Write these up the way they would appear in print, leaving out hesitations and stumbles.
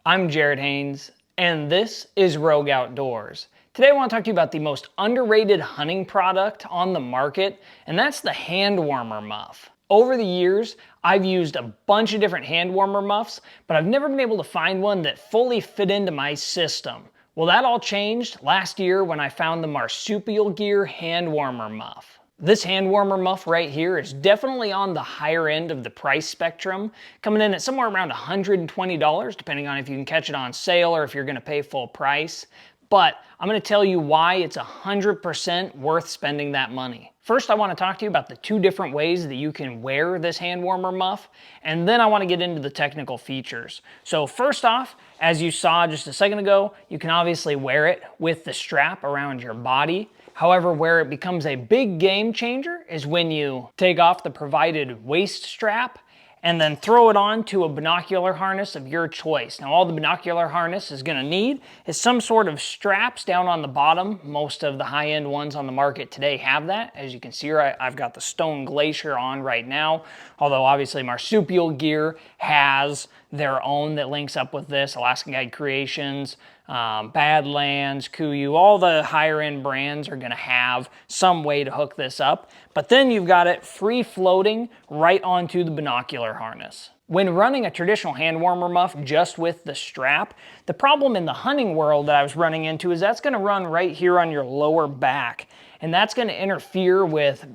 I'm Jared Haynes, and this is Rogue Outdoors. Today I want to talk to you about the most underrated hunting product on the market, and that's the Handwarmer muff. Over the years, I've used a bunch of different Handwarmer muffs, but I've never been able to find one that fully fit into my system. Well, that all changed last year when I found the Marsupial Gear Handwarmer muff. This Handwarmer muff right here is definitely on the higher end of the price spectrum, coming in at somewhere around $120, depending on if you can catch it on sale or if you're going to pay full price. But I'm going to tell you why it's 100% worth spending that money. First, I want to talk to you about the two different ways that you can wear this Handwarmer muff, and then I want to get into the technical features. So first off, as you saw just a second ago, you can obviously wear it with the strap around your body. However, where it becomes a big game changer is when you take off the provided waist strap and then throw it on to a binocular harness of your choice. Now, all the binocular harness is going to need is some sort of straps down on the bottom. Most of the high-end ones on the market today have that. As you can see here, I've got the Stone Glacier on right now, although obviously Marsupial Gear has their own that links up with this. Alaska Guide Creations, Badlands, Kuiu, all the higher end brands are gonna have some way to hook this up. But then you've got it free floating right onto the binocular harness. When running a traditional Handwarmer muff just with the strap, the problem in the hunting world that I was running into is that's gonna run right here on your lower back. And that's gonna interfere with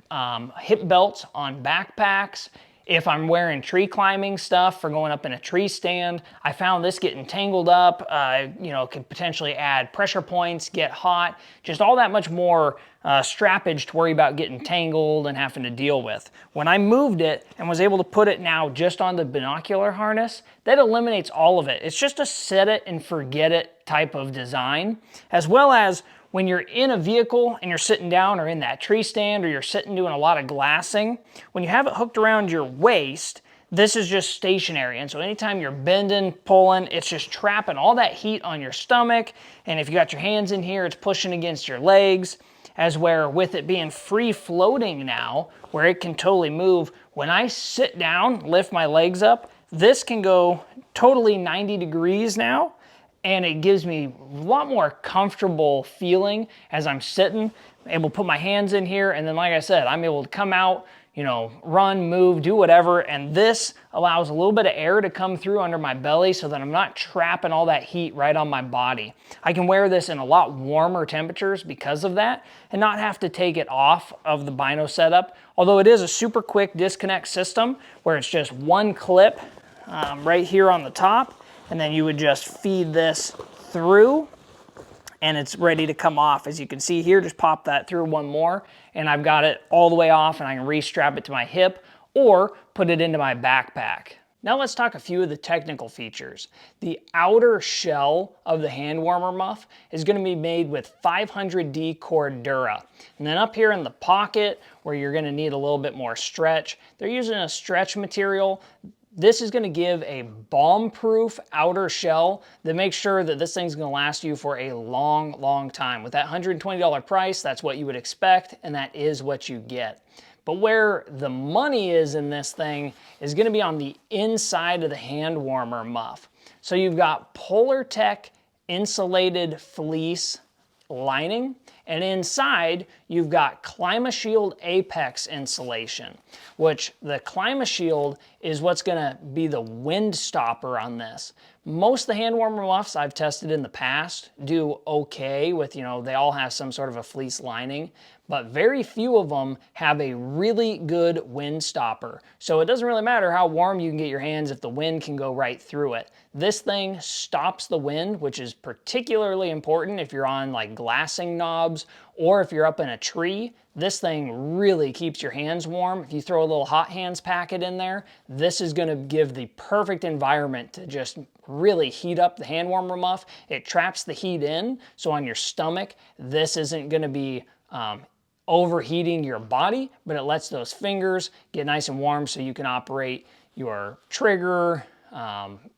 hip belts on backpacks. If I'm wearing tree climbing stuff for going up in a tree stand, I found this getting tangled up, could potentially add pressure points, get hot, just all that much more strappage to worry about getting tangled and having to deal with. When I moved it and was able to put it now just on the binocular harness, that eliminates all of it. It's just a set it and forget it type of design, as well as when you're in a vehicle and you're sitting down or in that tree stand or you're sitting doing a lot of glassing, when you have it hooked around your waist, this is just stationary. And so anytime you're bending, pulling, it's just trapping all that heat on your stomach. And if you got your hands in here, it's pushing against your legs. As where with it being free floating now, where it can totally move, when I sit down, lift my legs up, this can go totally 90 degrees now. And it gives me a lot more comfortable feeling as I'm sitting, able to put my hands in here, and then like I said, I'm able to come out, run, move, do whatever, and this allows a little bit of air to come through under my belly so that I'm not trapping all that heat right on my body. I can wear this in a lot warmer temperatures because of that and not have to take it off of the bino setup, although it is a super quick disconnect system where it's just one clip right here on the top, and then you would just feed this through and it's ready to come off. As you can see here, just pop that through one more and I've got it all the way off and I can restrap it to my hip or put it into my backpack. Now let's talk a few of the technical features. The outer shell of the Handwarmer muff is going to be made with 500D Cordura. And then up here in the pocket where you're going to need a little bit more stretch, they're using a stretch material. This is going to give a bomb-proof outer shell that makes sure that this thing's going to last you for a long, long time. With that $120 price, that's what you would expect, and that is what you get. But where the money is in this thing is going to be on the inside of the Handwarmer muff. So you've got Polartec insulated fleece lining, and inside you've got ClimaShield Apex insulation, which the ClimaShield is what's going to be the wind stopper on this. Most of the Handwarmer muffs I've tested in the past do okay with, they all have some sort of a fleece lining, but very few of them have a really good wind stopper. So it doesn't really matter how warm you can get your hands if the wind can go right through it. This thing stops the wind, which is particularly important if you're on like glassing knobs or if you're up in a tree. This thing really keeps your hands warm. If you throw a little hot hands packet in there, this is going to give the perfect environment to just really heat up the Handwarmer muff. It traps the heat in, so on your stomach, this isn't going to be overheating your body, but it lets those fingers get nice and warm so you can operate your trigger,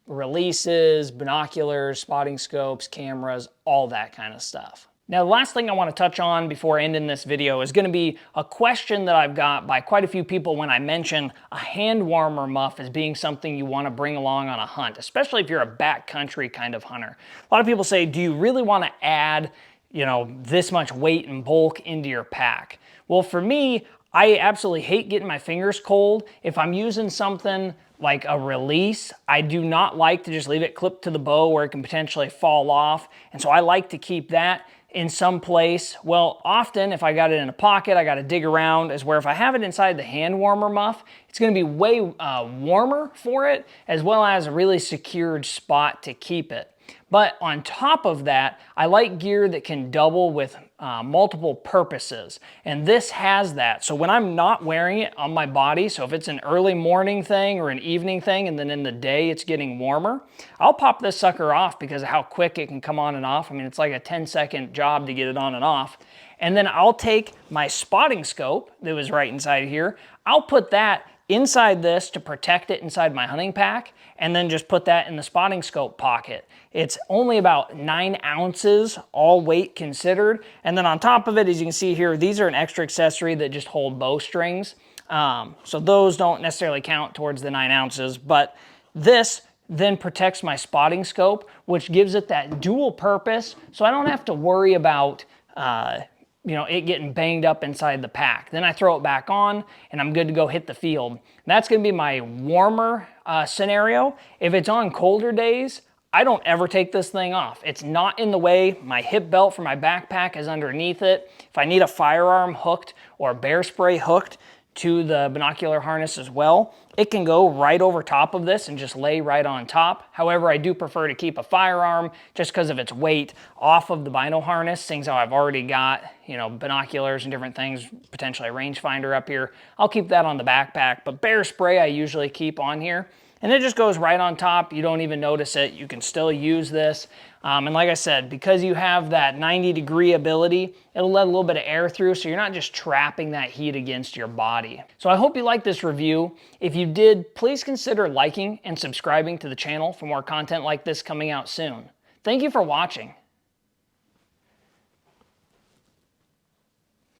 releases, binoculars, spotting scopes, cameras, all that kind of stuff. Now, the last thing I want to touch on before ending this video is going to be a question that I've got by quite a few people when I mention a hand warmer muff as being something you want to bring along on a hunt, especially if you're a backcountry kind of hunter. A lot of people say, do you really want to add, this much weight and bulk into your pack? Well, for me, I absolutely hate getting my fingers cold. If I'm using something like a release, I do not like to just leave it clipped to the bow where it can potentially fall off. And so I like to keep that in some place. Well, often if I got it in a pocket, I got to dig around, as where if I have it inside the hand warmer muff, it's going to be way warmer for it, as well as a really secured spot to keep it. But on top of that, I like gear that can double with multiple purposes, and this has that. So when I'm not wearing it on my body, so if it's an early morning thing or an evening thing, and then in the day it's getting warmer, I'll pop this sucker off because of how quick it can come on and off. I mean, it's like a 10-second job to get it on and off. And then I'll take my spotting scope that was right inside here, I'll put that inside this to protect it inside my hunting pack, and then just put that in the spotting scope pocket. It's only about 9 ounces, all weight considered. And then on top of it, as you can see here, these are an extra accessory that just hold bowstrings. So those don't necessarily count towards the 9 ounces, but this then protects my spotting scope, which gives it that dual purpose, so I don't have to worry about it getting banged up inside the pack. Then I throw it back on and I'm good to go hit the field. And that's gonna be my warmer scenario. If it's on colder days, I don't ever take this thing off. It's not in the way. My hip belt for my backpack is underneath it. If I need a firearm hooked or bear spray hooked to the binocular harness as well, it can go right over top of this and just lay right on top. However, I do prefer to keep a firearm, just because of its weight, off of the bino harness, seeing how I've already got, binoculars and different things, potentially a rangefinder up here. I'll keep that on the backpack, but bear spray I usually keep on here. And it just goes right on top. You don't even notice it. You can still use this. And like I said, because you have that 90-degree ability, it'll let a little bit of air through, so you're not just trapping that heat against your body. So I hope you liked this review. If you did, please consider liking and subscribing to the channel for more content like this coming out soon. Thank you for watching.